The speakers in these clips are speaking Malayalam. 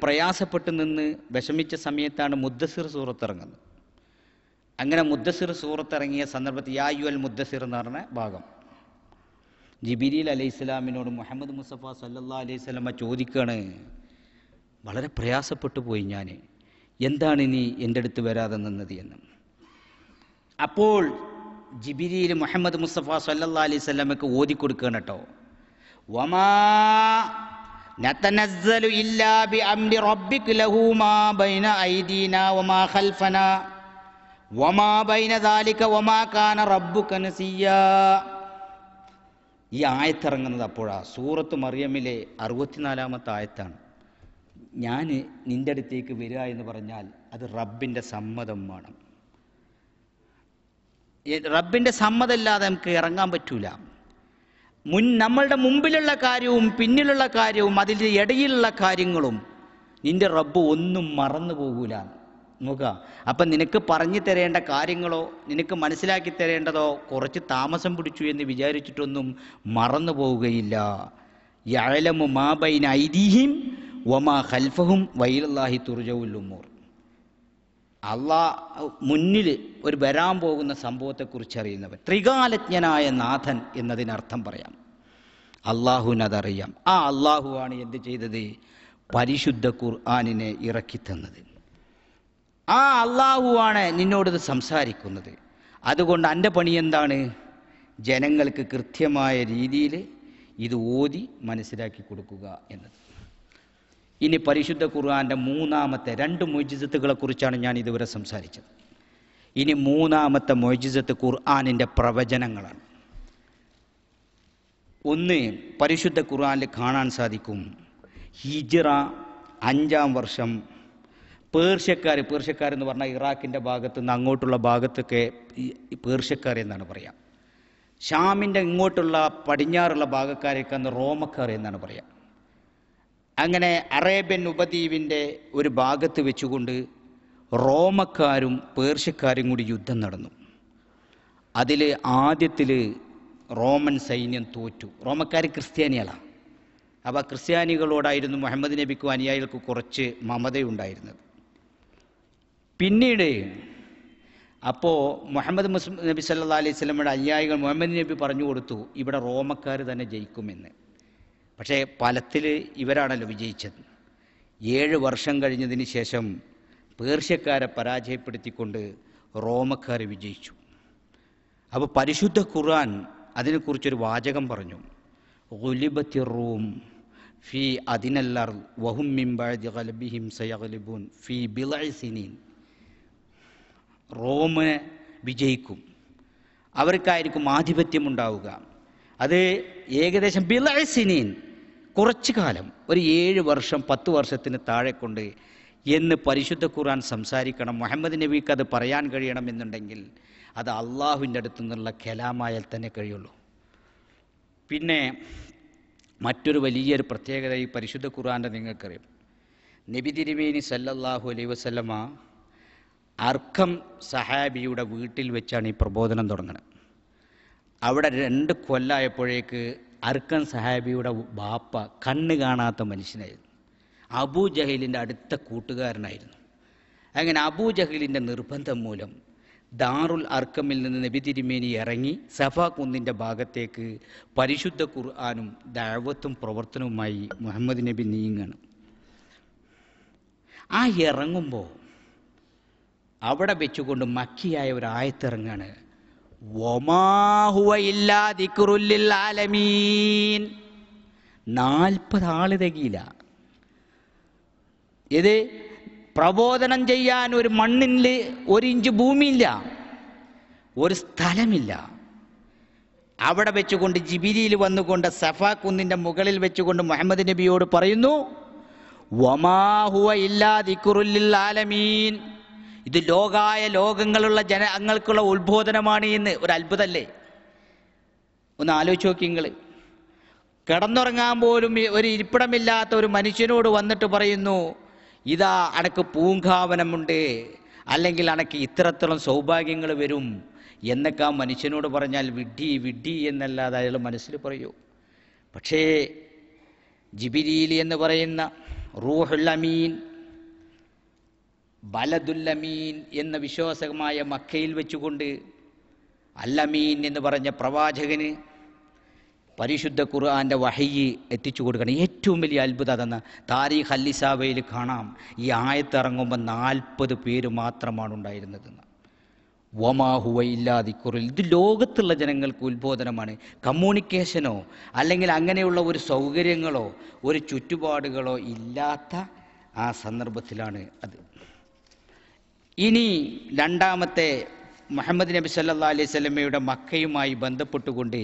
പ്രയാസപ്പെട്ട് നിന്ന് വിഷമിച്ച സമയത്താണ് മുദ്ദസിർ സൂറത്ത് ഇറങ്ങുന്നത്. അങ്ങനെ മുദ്ദസിർ സൂറത്ത് ഇറങ്ങിയ സന്ദർഭത്തിൽ യാ അയ്യുഹൽ മുദ്ദസിർ എന്ന് പറഞ്ഞ ഭാഗം ജിബിരിൽ അലൈഹി സ്വലാമിനോട് മുഹമ്മദ് മുസ്തഫ സല്ലല്ലാഹു അലൈഹി വസല്ലമ ചോദിക്കുകയാണ്, വളരെ പ്രയാസപ്പെട്ടു പോയി ഞാൻ, എന്താണ് ഇനി എൻ്റെ അടുത്ത് വരാതെ നിന്നത് എന്ന്. അപ്പോൾ ജിബിരിൽ മുഹമ്മദ് മുസ്തഫ സല്ലല്ലാഹു അലൈഹി വസല്ലമക്ക് ഓതിക്കൊടുക്കുകയാണ് കേട്ടോ, വമാ നതനസ്സലു ഇല്ലാ ബിഅംരി റബ്ബിക ലഹു മാ ബൈന ഐദീനാ വമാ ഖൽഫനാ വമാ ബൈന ദാലിക വമാ കാന റബ്ബുക നസിയ്യാ. ഈ ആയത്തിറങ്ങുന്നത് അപ്പോഴാണ്. സൂറത്ത് മറിയമിലെ 64-ാമത്തെ ആയത്താണ്. ഞാൻ നിൻ്റെ അടുത്തേക്ക് വരിക എന്ന് പറഞ്ഞാൽ അത് റബ്ബിൻ്റെ സമ്മതം വേണം. റബ്ബിൻ്റെ സമ്മതമില്ലാതെ നമുക്ക് ഇറങ്ങാൻ പറ്റൂല. നമ്മളുടെ മുമ്പിലുള്ള കാര്യവും പിന്നിലുള്ള കാര്യവും അതിൻ്റെ ഇടയിലുള്ള കാര്യങ്ങളും നിൻ്റെ റബ്ബ് ഒന്നും മറന്നു പോകൂല. നോക്കുക, അപ്പം നിനക്ക് പറഞ്ഞു തരേണ്ട കാര്യങ്ങളോ നിനക്ക് മനസ്സിലാക്കി തരേണ്ടതോ കുറച്ച് താമസം പിടിച്ചു എന്ന് വിചാരിച്ചിട്ടൊന്നും മറന്നു പോവുകയില്ല. യഅലമു മാ ബൈന ഐദീഹിം വമാ ഖൽഫഹും വഇലല്ലാഹി തുർജഉൽ ഉമൂർ. അള്ളാഹ് മുന്നിൽ ഒരു വരാൻ പോകുന്ന സംഭവത്തെക്കുറിച്ച് അറിയുന്നവൻ, ത്രികാലജ്ഞനായ നാഥൻ എന്നതിനർത്ഥം പറയാം. അള്ളാഹുവിനതറിയാം. ആ അള്ളാഹുവാണ് എന്ത് ചെയ്തത്? പരിശുദ്ധ ഖുർആനിനെ ഇറക്കിത്തന്നത്. ആ അള്ളാഹുവാണ് നിന്നോടിത് സംസാരിക്കുന്നത്. അതുകൊണ്ട് എൻ്റെ പണി എന്താണ്? ജനങ്ങൾക്ക് കൃത്യമായ രീതിയിൽ ഇത് ഓതി മനസ്സിലാക്കി കൊടുക്കുക എന്നത്. ഇനി പരിശുദ്ധ ഖുർആൻ്റെ മൂന്നാമത്തെ 2 മുഅ്ജിസത്തുകളെ കുറിച്ചാണ് ഞാൻ ഇതുവരെ സംസാരിച്ചത്. ഇനി മൂന്നാമത്തെ മുഅ്ജിസത്ത് ഖുർആനിൻ്റെ പ്രവചനങ്ങളാണ്. ഒന്ന്, പരിശുദ്ധ ഖുർആനിൽ കാണാൻ സാധിക്കും, ഹിജ്റ 5-ാം വർഷം പേർഷ്യക്കാരെന്ന് പറഞ്ഞാൽ ഇറാഖിൻ്റെ ഭാഗത്ത് നിന്ന് അങ്ങോട്ടുള്ള ഭാഗത്തൊക്കെ പേർഷ്യക്കാർ എന്നാണ് പറയാം. ഷാമിൻ്റെ ഇങ്ങോട്ടുള്ള പടിഞ്ഞാറുള്ള ഭാഗക്കാരൊക്കെ അന്ന് റോമക്കാർ എന്നാണ് പറയാം. അങ്ങനെ അറേബ്യൻ ഉപദ്വീപിൻ്റെ ഒരു ഭാഗത്ത് വെച്ചുകൊണ്ട് റോമക്കാരും പേർഷ്യക്കാരും കൂടി യുദ്ധം നടന്നു. അതിൽ ആദ്യത്തിൽ റോമൻ സൈന്യം തോറ്റു. റോമക്കാർ ക്രിസ്ത്യാനികളാണ്. അപ്പോൾ ക്രിസ്ത്യാനികളോടായിരുന്നു മുഹമ്മദ് നബിക്കും അനുയായികൾക്കും കുറച്ച് മമതയുണ്ടായിരുന്നത്. പിന്നീട് അപ്പോൾ മുഹമ്മദ് നബി സല്ലല്ലാഹു അലൈഹി വസല്ലമയുടെ അനുയായികൾ മുഹമ്മദ് നബി പറഞ്ഞു കൊടുത്തു, ഇവിടെ റോമക്കാർ തന്നെ ജയിക്കുമെന്ന്. പക്ഷേ ഫലത്തിൽ ഇവരാണല്ലോ വിജയിച്ചത്. 7 വർഷം കഴിഞ്ഞതിന് ശേഷം പേർഷ്യക്കാരെ പരാജയപ്പെടുത്തിക്കൊണ്ട് റോമക്കാർ വിജയിച്ചു. അപ്പോൾ പരിശുദ്ധ ഖുർആൻ അതിനെക്കുറിച്ചൊരു വാചകം പറഞ്ഞു, ഗുലിബത്തിർ റൂം ഫി അദിനൽ അർദ് വഹും മിൻ ബഅദി ഗലബിഹിം സയഗ്ലിബൂൻ ഫി ബിളഇ സിനീൻ. റോമ് വിജയിക്കും, അവർക്കായിരിക്കും ആധിപത്യം ഉണ്ടാവുക. അത് ഏകദേശം ബിളഇ സിനീൻ, കുറച്ചു കാലം, ഒരു 7 വർഷം 10 വർഷത്തിന് താഴെ കൊണ്ട് എന്ന് പരിശുദ്ധ ഖുർആൻ സംസാരിക്കണം. മുഹമ്മദ് നബിക്ക് അത് പറയാൻ കഴിയണമെന്നുണ്ടെങ്കിൽ അത് അള്ളാഹുവിൻ്റെ അടുത്തു നിന്നുള്ള കലാമായാൽ തന്നെ കഴിയുള്ളൂ. പിന്നെ മറ്റൊരു വലിയൊരു പ്രത്യേകത ഈ പരിശുദ്ധ ഖുർആൻ്റെ നിങ്ങൾക്കറിയാം. നബി തിരുമേനി സല്ലല്ലാഹു അലൈഹി വസല്ലമ അർഖം സഹാബിയുടെ വീട്ടിൽ വെച്ചാണ് ഈ പ്രബോധനം തുടങ്ങുന്നത്. അവിടെ 2 കൊല്ലമായപ്പോഴേക്ക് അർഖം സഹാബിയുടെ ബാപ്പ കണ്ണ് കാണാത്ത മനുഷ്യനായിരുന്നു. അബൂ ജഹലിൻ്റെ അടുത്ത കൂട്ടുകാരനായിരുന്നു. അങ്ങനെ അബൂ ജഹലിൻ്റെ നിർബന്ധം മൂലം ദാറുൽ അർക്കമിൽ നിന്ന് നബി തിരുമേനി ഇറങ്ങി സഫാ കുന്നിൻ്റെ ഭാഗത്തേക്ക് പരിശുദ്ധ ഖുർആനും ദഅവത്തും പ്രവർത്തനവുമായി മുഹമ്മദ് നബി നീങ്ങാണ്. ആ ഇറങ്ങുമ്പോൾ അവിടെ വെച്ചുകൊണ്ട് മക്കിയായ ഒരു ആയത്തിറങ്ങാണ്, വമാ ഹുവ ഇല്ലാ ദിക്റുൽ ലിൽ ആലമീൻ. 40 ആള് തികയില്ല. ഇത് പ്രബോധനം ചെയ്യാൻ ഒരു മണ്ണിൽ 1 ഇഞ്ച് ഭൂമിയില്ല, ഒരു സ്ഥലമില്ല. അവിടെ വെച്ചുകൊണ്ട് ജിബിരിയിൽ വന്നുകൊണ്ട് സഫാ കുന്നിൻ്റെ മുകളിൽ വെച്ചുകൊണ്ട് മുഹമ്മദ് നബിയോട് പറയുന്നു, വമാ ഹുവ ഇല്ലാ ദിക്റുൽ ലിൽ ആലമീൻ. ഇത് ലോകങ്ങളുള്ള ജനങ്ങൾക്കുള്ള ഉത്ബോധനമാണ് എന്ന്. ഒരു അത്ഭുതമല്ലേ? ഒന്ന് ആലോചിച്ച് നോക്കി നിങ്ങൾ. കിടന്നുറങ്ങാൻ പോലും ഒരു ഇരിപ്പിടമില്ലാത്ത ഒരു മനുഷ്യനോട് വന്നിട്ട് പറയുന്നു, ഇതാ അനക്ക് പൂങ്കാവനമുണ്ട്, അല്ലെങ്കിൽ അനക്ക് ഇത്രത്തോളം സൗഭാഗ്യങ്ങൾ വരും എന്നൊക്കെ ആ മനുഷ്യനോട് പറഞ്ഞാൽ വിഡ്ഢി എന്നല്ലാതെ അയാൾ മനസ്സിൽ പറയൂ. പക്ഷേ ജിബിരീൽ എന്ന് പറയുന്ന റൂഹുൽ അമീൻ, ബലദുൽ അമീൻ എന്ന വിശ്വാസമായ മക്കയിൽ വെച്ചുകൊണ്ട് അൽ-അമീൻ എന്ന് പറഞ്ഞ പ്രവാചകന് പരിശുദ്ധ ഖുർആന്റെ വഹയ്യ് എത്തിച്ചു കൊടുക്കണം. ഏറ്റവും വലിയ അത്ഭുതം അതെന്ന താരീഖ് അൽ-ഇസാബയിൽ കാണാം. ഈ ആയത്ത് ഇറങ്ങുമ്പോൾ 40 പേര് മാത്രമാണ് ഉണ്ടായിരുന്നതെന്ന്. വമാ ഹുവ ഇല്ലാ ദിക്റുൽ. ഇത് ലോകത്തുള്ള ജനങ്ങൾക്ക് ഉത്ബോധനമാണ്. കമ്മ്യൂണിക്കേഷനോ അല്ലെങ്കിൽ അങ്ങനെയുള്ള ഒരു സൗകര്യങ്ങളോ ഒരു ചുറ്റുപാടുകളോ ഇല്ലാത്ത ആ സന്ദർഭത്തിലാണ് അത്. ഇനി രണ്ടാമത്തെ മുഹമ്മദ് നബി സല്ലല്ലാഹു അലൈഹി വസല്ലമയുടെ മക്കയുമായി ബന്ധപ്പെട്ടുകൊണ്ട്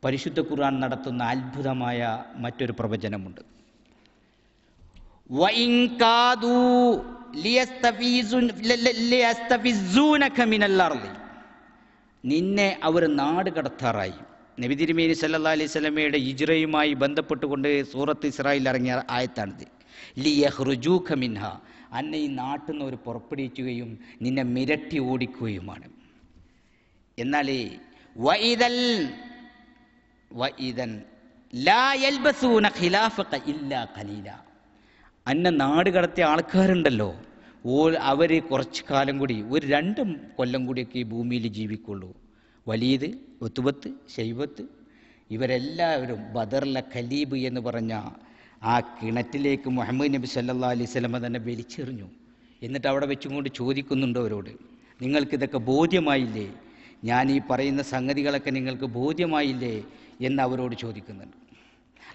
പരിശുദ്ധ ഖുർആൻ നടത്തുന്ന അത്ഭുതമായ മറ്റൊരു പ്രവചനമുണ്ട്. വഇൻ കാദൂ ലിയസ്തഫിസൂനക മിനൽ അർളി. നിന്നെ അവർ നാട് കടത്താറായി. നബി തിരുമേനി സല്ലല്ലാഹു അലൈഹി വസല്ലമയുടെ ഹിജ്റയുമായി ബന്ധപ്പെട്ടുകൊണ്ട് സൂറത്ത് ഇസ്രായിൽ ഇറങ്ങിയ ആയത്താണിത്. ലിയഖ്റുജൂക മിൻഹ. അന്നെ ഈ നാട്ടിൽ നിന്ന് ഒരു പുറപ്പെടുവിക്കുകയും നിന്നെ മിരട്ടി ഓടിക്കുകയുമാണ്. എന്നാൽ വഇദൻ ലാ യൽബസൂന ഖിലാഫക ഇല്ലാ ഖലീല. അന്നെ നാട് കടത്തിയ ആൾക്കാരുണ്ടല്ലോ, അവർ കുറച്ച് കാലം കൂടി, ഒരു 2 കൊല്ലം കൂടിയൊക്കെ ഈ ഭൂമിയിൽ ജീവിക്കുള്ളൂ. വലീദ്, ഉത്ബത്ത്, ശൈബത്ത് ഇവരെല്ലാവരും ബദറിലെ ഖലീബ് എന്ന് പറഞ്ഞ ആ കിണറ്റിലേക്ക് മുഹമ്മദ് നബി സല്ലല്ലാഹു അലൈഹി വസല്ലമ തന്നെ വലിച്ചെറിഞ്ഞു. എന്നിട്ട് അവിടെ വെച്ചുകൊണ്ട് ചോദിക്കുന്നുണ്ട് അവരോട്, നിങ്ങൾക്കിതൊക്കെ ബോധ്യമായില്ലേ? ഞാൻ ഈ പറയുന്ന സംഗതികളൊക്കെ നിങ്ങൾക്ക് ബോധ്യമായില്ലേ എന്ന് അവരോട് ചോദിക്കുന്നുണ്ട്.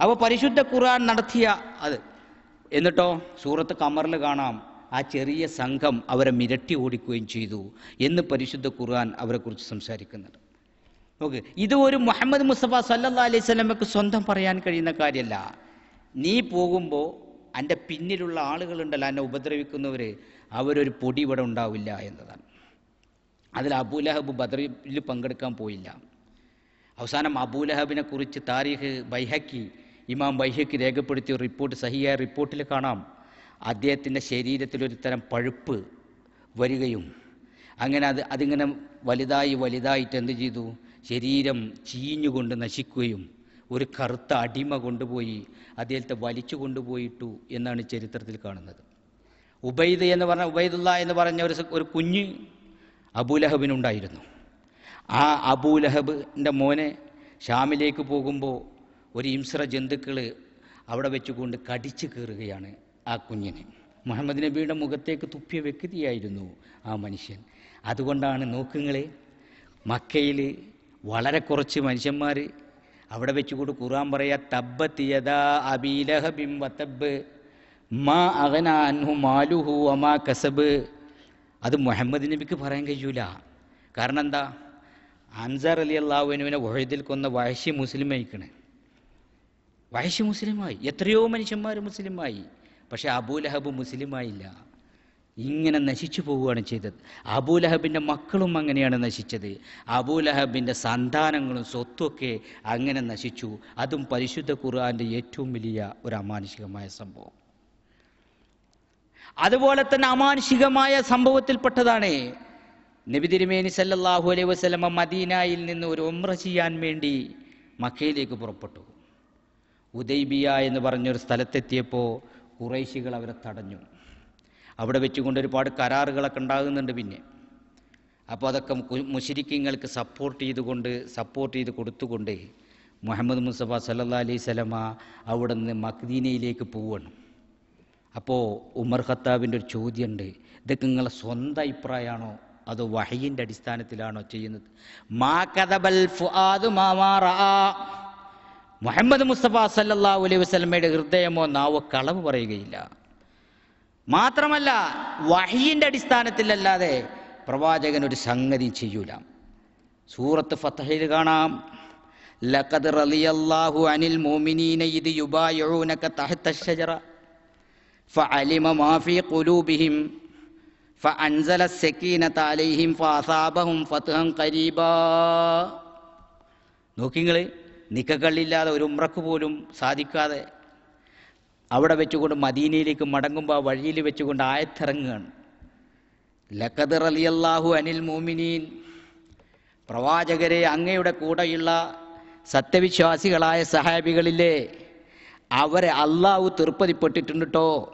അപ്പോൾ പരിശുദ്ധ ഖുർആൻ നടത്തിയ അത്. എന്നിട്ടോ സൂറത്ത് ഖമറിൽ കാണാം, ആ ചെറിയ സംഘം അവരെ മിരട്ടി ഓടിക്കുകയും ചെയ്തു എന്ന് പരിശുദ്ധ ഖുർആൻ അവരെക്കുറിച്ച് സംസാരിക്കുന്നുണ്ട്. നോക്ക്, ഇത് ഒരു മുഹമ്മദ് മുസ്തഫ സല്ലല്ലാഹു അലൈഹി വസല്ലമക്ക് സ്വന്തം പറയാൻ കഴിയുന്ന കാര്യമല്ല. നീ പോകുമ്പോൾ എൻ്റെ പിന്നിലുള്ള ആളുകളുണ്ടല്ലോ, എന്നെ ഉപദ്രവിക്കുന്നവർ, അവരൊരു പൊടി ഇവിടെ ഉണ്ടാവില്ല എന്നതാണ്. അതിൽ അബൂലഹബ് ബദറിൽ പങ്കെടുക്കാൻ പോയില്ല. അവസാനം അബൂലഹബിനെ കുറിച്ച് താരീഖ് ബൈഹക്കി, ഇമാം ബൈഹക്കി രേഖപ്പെടുത്തിയ റിപ്പോർട്ട്, സഹിയായ റിപ്പോർട്ടിൽ കാണാം, അദ്ദേഹത്തിൻ്റെ ശരീരത്തിലൊരു തരം പഴുപ്പ് വരികയും അങ്ങനെ അതിങ്ങനെ വലുതായിട്ട് എന്ത് ചെയ്തു, ശരീരം ചീഞ്ഞുകൊണ്ട് നശിക്കുകയും ഒരു കറുത്ത അടിമ കൊണ്ടുപോയി അദ്ദേഹത്തെ വലിച്ചു കൊണ്ടുപോയിട്ടു എന്നാണ് ചരിത്രത്തിൽ കാണുന്നത്. ഉബൈദുള്ള എന്ന് പറഞ്ഞ ഒരു കുഞ്ഞ് അബൂലഹബിനുണ്ടായിരുന്നു. ആ അബൂലഹബിൻ്റെ മോനെ ഷാമിലേക്ക് പോകുമ്പോൾ ഒരു ഹിംസ്ര ജന്തുക്കൾ അവിടെ വെച്ചുകൊണ്ട് കടിച്ചു കീറുകയാണ് ആ കുഞ്ഞിനെ. മുഹമ്മദ് നബിയുടെ മുഖത്തേക്ക് തുപ്പിയ വ്യക്തിയായിരുന്നു ആ മനുഷ്യൻ. അതുകൊണ്ടാണ് നോക്കുങ്ങളെ, മക്കയിൽ വളരെ കുറച്ച് മനുഷ്യന്മാർ അവിടെ വെച്ചുകൊണ്ട് ഖുർആൻ പറയാ, തബ്ബത് യദാ അബീ ലഹബിൻ വതബ്ബ് മാ അഗ്ന അൻഹു മാലുഹു വമാ കസബ്. അത് മുഹമ്മദ് നബിക്ക് പറയാൻ കഴിയൂല. കാരണം എന്താ? അൻസാർ റളിയല്ലാഹു അൻഹുവിനെ ഉഹദിൽ കൊന്ന വഹ്ശി മുസ്ലിമായിക്കണേ. വഹ്ശി മുസ്ലിമായി, എത്രയോ മനുഷ്യന്മാർ മുസ്ലിമായി. പക്ഷെ അബൂലഹബ് മുസ്ലിമായില്ല. ഇങ്ങനെ നശിച്ചു പോവുകയാണ് ചെയ്തത്. അബൂലഹബിൻ്റെ മക്കളും അങ്ങനെയാണ് നശിച്ചത്. അബൂലഹബിൻ്റെ സന്താനങ്ങളും സ്വത്തുമൊക്കെ അങ്ങനെ നശിച്ചു. അതും പരിശുദ്ധ ഖുർആന്റെ ഏറ്റവും വലിയ ഒരു അമാനുഷികമായ സംഭവം. അതുപോലെ തന്നെ അമാനുഷികമായ സംഭവത്തിൽപ്പെട്ടതാണ് നബി തിരുമേനി സല്ലല്ലാഹു അലൈഹി വസല്ലമ മദീനയിൽ നിന്ന് ഒരു ഉംറ ചെയ്യാൻ വേണ്ടി മക്കയിലേക്ക് പുറപ്പെട്ടു. ഉദൈബിയ എന്ന് പറഞ്ഞൊരു സ്ഥലത്തെത്തിയപ്പോൾ ഖുറൈശികൾ അവരെ തടഞ്ഞു. അവിടെ വെച്ചുകൊണ്ട് ഒരുപാട് കരാറുകളൊക്കെ ഉണ്ടാകുന്നുണ്ട്. പിന്നെ അപ്പോൾ അതൊക്കെ മുശ്രിക്കീങ്ങൾക്ക് സപ്പോർട്ട് ചെയ്ത് കൊടുത്തുകൊണ്ട് മുഹമ്മദ് മുസ്തഫ സല്ലല്ലാഹു അലൈഹി വസല്ലമ അവിടെ നിന്ന് മദീനയിലേക്ക് പോവുകയാണ്. അപ്പോൾ ഉമർ ഖത്താബിൻ്റെ ഒരു ചോദ്യമുണ്ട്, ഇതൊക്കെ നിങ്ങളെ സ്വന്തം അഭിപ്രായമാണോ അതോ വഹയിൻ്റെ അടിസ്ഥാനത്തിലാണോ ചെയ്യുന്നത്? മാ കദബൽ ഫുആദു മാ റആ. മുഹമ്മദ് മുസ്തഫ സല്ലല്ലാഹു അലൈഹി വസല്ലമയുടെ ഹൃദയമോ നാവോ കളവ് പറയുകയില്ല. മാത്രമല്ല വഹയിൻ്റെ അടിസ്ഥാനത്തിലല്ലാതെ പ്രവാചകൻ ഒരു സംഗതി ചെയ്യൂല. സൂറത്ത് ഫത്ഹിൽ കാണാം, ലഖദ് റളിയല്ലാഹു അനിൽ മുഅ്മിനീന ഇദ് യുബായിഊനക തഹ്ത അശ്ശജറ ഫഅലിമ മാ ഫീ ഖുലൂബിഹിം ഫഅൻസല അസ്സകീനത അലൈഹിം ഫഅസാബഹും ഫത്ഹൻ ഖരീബാ. നോക്കിങ്ങൾ, നിക്കക്കള്ളില്ലാതെ ഒരു ഉംറക്ക് പോലും സാധിക്കാതെ അവിടെ വെച്ചുകൊണ്ട് മദീനയിലേക്ക് മടങ്ങുമ്പോൾ ആ വഴിയിൽ വെച്ചുകൊണ്ട് ആയത്തിറങ്ങുകയാണ്. ലഖദ് റളിയല്ലാഹു അനിൽ മുഅ്മിനീൻ, പ്രവാചകരെ അങ്ങയുടെ കൂടെയുള്ള സത്യവിശ്വാസികളായ സഹാബികളില്ലേ, അവരെ അള്ളാഹു തൃപ്തിപ്പെട്ടിട്ടുണ്ട് കേട്ടോ.